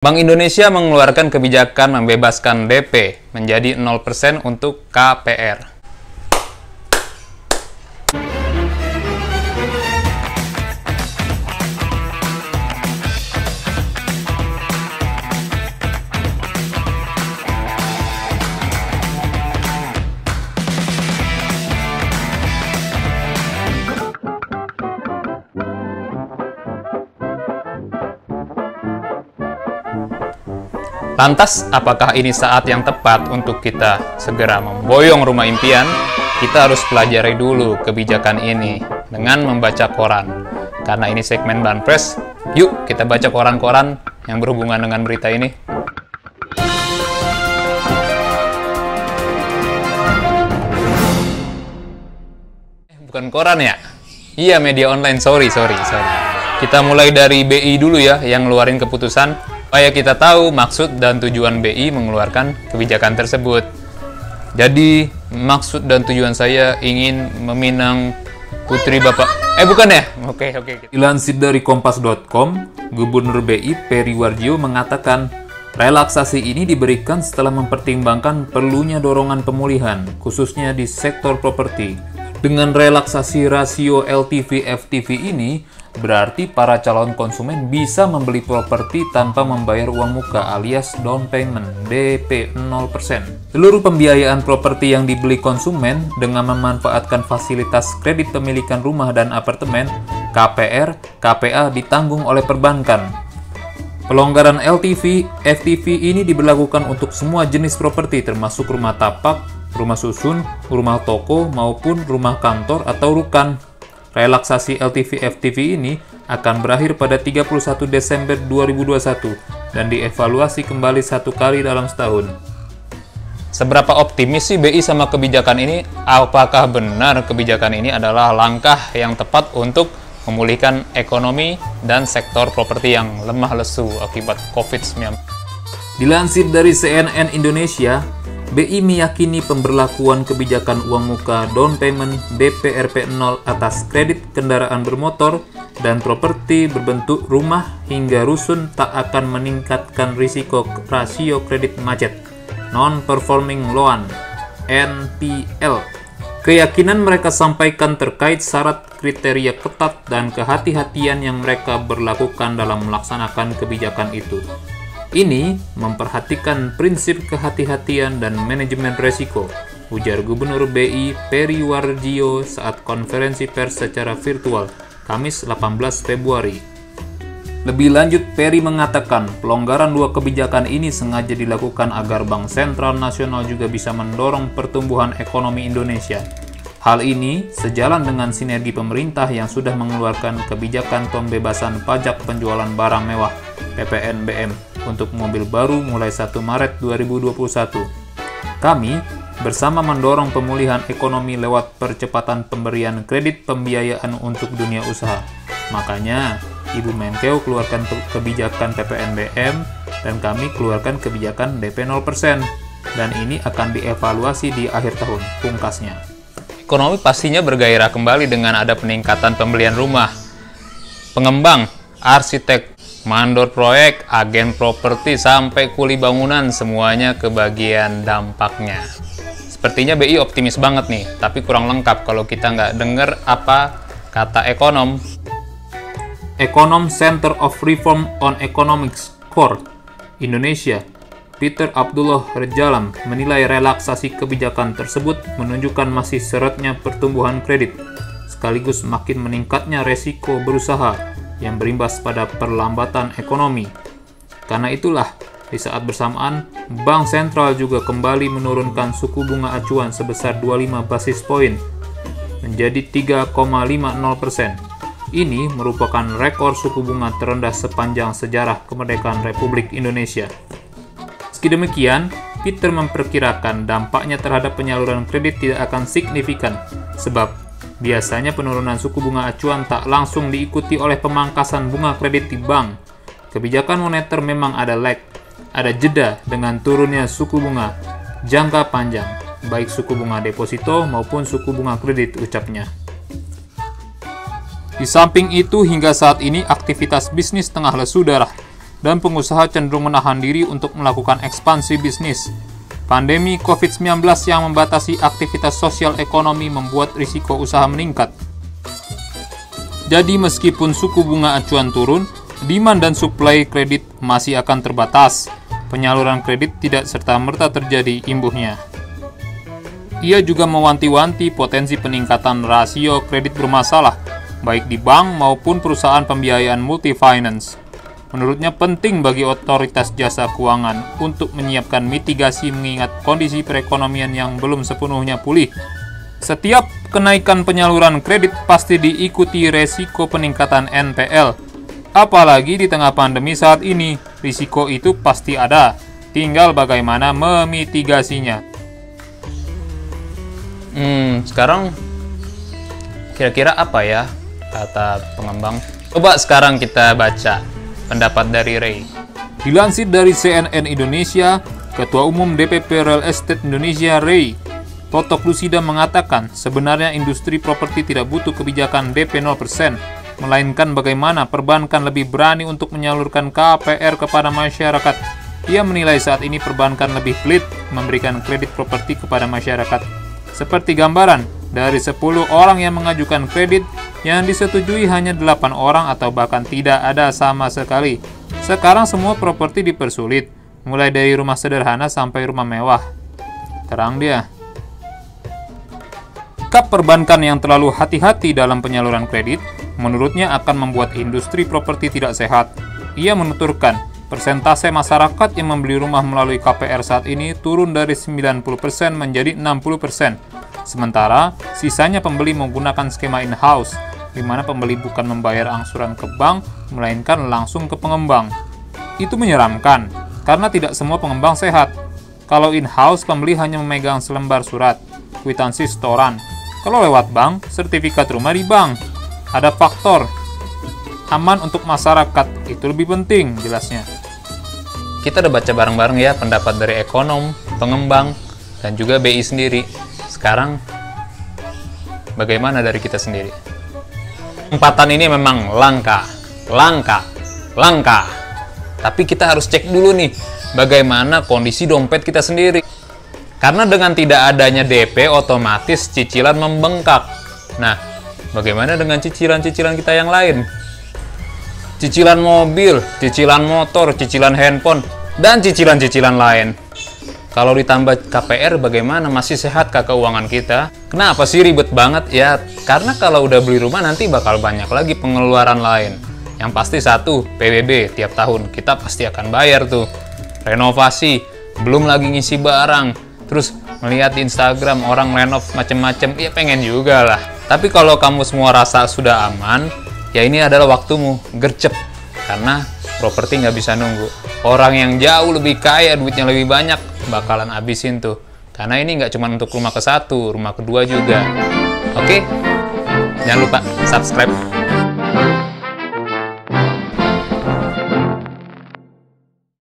Bank Indonesia mengeluarkan kebijakan membebaskan DP menjadi 0% untuk KPR. Lantas, apakah ini saat yang tepat untuk kita segera memboyong rumah impian? Kita harus pelajari dulu kebijakan ini dengan membaca koran. Karena ini segmen Banpres, yuk kita baca koran-koran yang berhubungan dengan berita ini. Bukan koran ya? Iya, media online, sorry. Kita mulai dari BI dulu ya, yang ngeluarin keputusan supaya kita tahu maksud dan tujuan BI mengeluarkan kebijakan tersebut. Jadi, maksud dan tujuan saya ingin meminang putri Bapak... bukan ya? Oke. Dilansir dari Kompas.com, Gubernur BI Peri Warjio mengatakan, relaksasi ini diberikan setelah mempertimbangkan perlunya dorongan pemulihan, khususnya di sektor properti. Dengan relaksasi rasio LTV/FTV ini, berarti para calon konsumen bisa membeli properti tanpa membayar uang muka alias down payment DP 0%. Seluruh pembiayaan properti yang dibeli konsumen dengan memanfaatkan fasilitas kredit pemilikan rumah dan apartemen, KPR, KPA ditanggung oleh perbankan. Pelonggaran LTV, FTV ini diberlakukan untuk semua jenis properti termasuk rumah tapak, rumah susun, rumah toko, maupun rumah kantor atau rukan. Relaksasi LTV/FTV ini akan berakhir pada 31 Desember 2021 dan dievaluasi kembali satu kali dalam setahun. Seberapa optimis sih BI sama kebijakan ini? Apakah benar kebijakan ini adalah langkah yang tepat untuk memulihkan ekonomi dan sektor properti yang lemah lesu akibat COVID-19? Dilansir dari CNN Indonesia, BI meyakini pemberlakuan kebijakan uang muka down payment DP/RP 0 atas kredit kendaraan bermotor dan properti berbentuk rumah hingga rusun tak akan meningkatkan risiko rasio kredit macet non-performing loan (NPL). Keyakinan mereka sampaikan terkait syarat kriteria ketat dan kehati-hatian yang mereka berlakukan dalam melaksanakan kebijakan itu. Ini memperhatikan prinsip kehati-hatian dan manajemen resiko, ujar Gubernur BI Peri Warjio saat konferensi pers secara virtual, Kamis 18 Februari. Lebih lanjut, Peri mengatakan pelonggaran dua kebijakan ini sengaja dilakukan agar Bank Sentral Nasional juga bisa mendorong pertumbuhan ekonomi Indonesia. Hal ini sejalan dengan sinergi pemerintah yang sudah mengeluarkan kebijakan pembebasan pajak penjualan barang mewah PPNBM untuk mobil baru mulai 1 Maret 2021. Kami bersama mendorong pemulihan ekonomi lewat percepatan pemberian kredit pembiayaan untuk dunia usaha. Makanya, Ibu Menkeu keluarkan kebijakan PPNBM dan kami keluarkan kebijakan DP 0%. Dan ini akan dievaluasi di akhir tahun, pungkasnya. Ekonomi pastinya bergairah kembali dengan ada peningkatan pembelian rumah. Pengembang, arsitek, mandor proyek, agen properti, sampai kuli bangunan, semuanya kebagian dampaknya. Sepertinya BI optimis banget nih, tapi kurang lengkap kalau kita nggak denger apa kata ekonom. Ekonom Center of Reform on Economics Core Indonesia, Peter Abdullah Rejalam, menilai relaksasi kebijakan tersebut menunjukkan masih seretnya pertumbuhan kredit, sekaligus makin meningkatnya resiko berusaha yang berimbas pada perlambatan ekonomi. Karena itulah, di saat bersamaan, Bank Sentral juga kembali menurunkan suku bunga acuan sebesar 25 basis poin menjadi 3,50%. Ini merupakan rekor suku bunga terendah sepanjang sejarah kemerdekaan Republik Indonesia. Meski demikian, Peter memperkirakan dampaknya terhadap penyaluran kredit tidak akan signifikan, sebab biasanya penurunan suku bunga acuan tak langsung diikuti oleh pemangkasan bunga kredit di bank. Kebijakan moneter memang ada lag, ada jeda dengan turunnya suku bunga jangka panjang, baik suku bunga deposito maupun suku bunga kredit, ucapnya. Di samping itu, hingga saat ini aktivitas bisnis tengah lesu darah. dan pengusaha cenderung menahan diri untuk melakukan ekspansi bisnis. Pandemi COVID-19 yang membatasi aktivitas sosial ekonomi membuat risiko usaha meningkat. Jadi meskipun suku bunga acuan turun, demand dan supply kredit masih akan terbatas. Penyaluran kredit tidak serta-merta terjadi imbuhnya. Ia juga mewanti-wanti potensi peningkatan rasio kredit bermasalah, baik di bank maupun perusahaan pembiayaan multi-finance. Menurutnya penting bagi otoritas jasa keuangan untuk menyiapkan mitigasi mengingat kondisi perekonomian yang belum sepenuhnya pulih. Setiap kenaikan penyaluran kredit pasti diikuti resiko peningkatan NPL. Apalagi di tengah pandemi saat ini, risiko itu pasti ada. Tinggal bagaimana memitigasinya. Sekarang kira-kira apa ya kata pengembang? Coba sekarang kita baca pendapat dari Ray. Dilansir dari CNN Indonesia, Ketua Umum DPP Real Estate Indonesia Ray Totok Lusida mengatakan sebenarnya industri properti tidak butuh kebijakan DP 0%, melainkan bagaimana perbankan lebih berani untuk menyalurkan KPR kepada masyarakat. Ia menilai saat ini perbankan lebih pelit memberikan kredit properti kepada masyarakat. Seperti gambaran, dari 10 orang yang mengajukan kredit, yang disetujui hanya 8 orang atau bahkan tidak ada sama sekali. Sekarang semua properti dipersulit, mulai dari rumah sederhana sampai rumah mewah. Terang dia. Sikap perbankan yang terlalu hati-hati dalam penyaluran kredit, menurutnya akan membuat industri properti tidak sehat. Ia menuturkan, persentase masyarakat yang membeli rumah melalui KPR saat ini turun dari 90% menjadi 60%. Sementara, sisanya pembeli menggunakan skema in-house, di mana pembeli bukan membayar angsuran ke bank, melainkan langsung ke pengembang. Itu menyeramkan, karena tidak semua pengembang sehat. Kalau in-house, pembeli hanya memegang selembar surat, kwitansi setoran. Kalau lewat bank, sertifikat rumah di bank. Ada faktor aman untuk masyarakat, itu lebih penting, jelasnya. Kita udah baca bareng-bareng ya pendapat dari ekonom, pengembang, dan juga BI sendiri. Sekarang, bagaimana dari kita sendiri? Kesempatan ini memang langka. Tapi kita harus cek dulu nih, bagaimana kondisi dompet kita sendiri. Karena dengan tidak adanya DP, otomatis cicilan membengkak. Nah, bagaimana dengan cicilan-cicilan kita yang lain? Cicilan mobil, cicilan motor, cicilan handphone, dan cicilan-cicilan lain. Kalau ditambah KPR, bagaimana? Masih sehatkah keuangan kita? Kenapa sih ribet banget? Ya, karena kalau udah beli rumah nanti bakal banyak lagi pengeluaran lain. Yang pasti satu, PBB tiap tahun. Kita pasti akan bayar tuh. Renovasi, belum lagi ngisi barang. Terus melihat di Instagram orang renov macem-macem, ya pengen juga lah. Tapi kalau kamu semua rasa sudah aman, ya ini adalah waktumu, gercep. Karena properti nggak bisa nunggu. Orang yang jauh lebih kaya, duitnya lebih banyak, bakalan habisin tuh. Karena ini nggak cuma untuk rumah ke-1, rumah kedua juga. Oke? Jangan lupa subscribe.